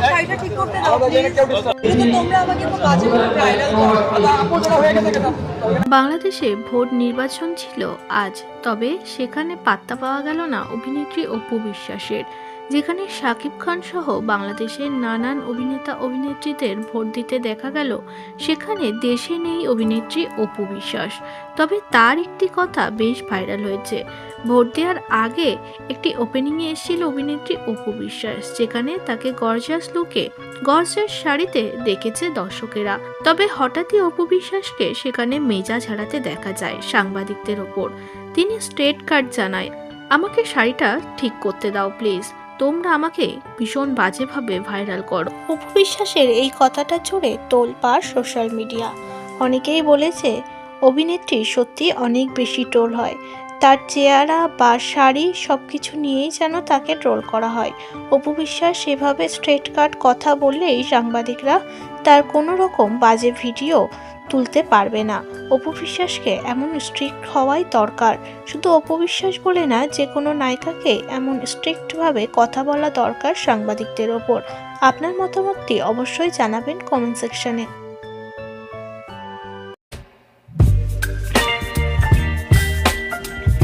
শাড়িটা ঠিক করতে দাও প্লিজ। কিন্তু তোমরা আমাকে তো বাজে করে ভাইরাল করো। বাংলাদেশে ভোট নির্বাচন ছিল আজ, তবে সেখানে পাত্তা পাওয়া গেল না অভিনেত্রী অপু বিশ্বাসের। যেখানে শাকিব খান সহ বাংলাদেশের নানান অভিনেতা অভিনেত্রীদের ভোট দিতে দেখা গেল, সেখানে দেশে নেই অভিনেত্রী অপু বিশ্বাস। তবে তার একটি কথা বেশ ভাইরাল হয়েছে। ভোট দেওয়ার আগে একটি ওপেনিংয়ে এসেছিল অভিনেত্রী অপু বিশ্বাস, যেখানে তাকে গর্জাস লুকে গর্জাস শাড়িতে দেখেছে দর্শকেরা। তবে হঠাৎই অপু বিশ্বাসকে সেখানে মেজাজ হারাতে দেখা যায় সাংবাদিকদের ওপর। তিনি স্ট্রেট কাট জানায়, আমাকে শাড়িটা ঠিক করতে দাও প্লিজ, তোমরা আমাকে ভীষণ বাজেভাবে ভাইরাল করো। অপু বিশ্বাসের এই কথাটা জুড়ে তোলপাড় সোশ্যাল মিডিয়া। অনেকেই বলেছে অভিনেত্রী সত্যি অনেক বেশি ট্রোল হয়, তার চেহারা বা শাড়ি সবকিছু নিয়েই যেন তাকে ট্রোল করা হয়। অপু বিশ্বাস সেভাবে স্ট্রেট কাট কথা বললেই সাংবাদিকরা তার কোনো রকম বাজে ভিডিও তুলতে পারবে না। অপু বিশ্বাসকে এমন স্ট্রিক্ট হওয়াই দরকার। শুধু অপু বিশ্বাস বলে না, যে কোনো নায়িকাকে এমন স্ট্রিক্টভাবে কথা বলা দরকার সাংবাদিকদের ওপর। আপনার মতামতটি অবশ্যই জানাবেন কমেন্ট সেকশনে।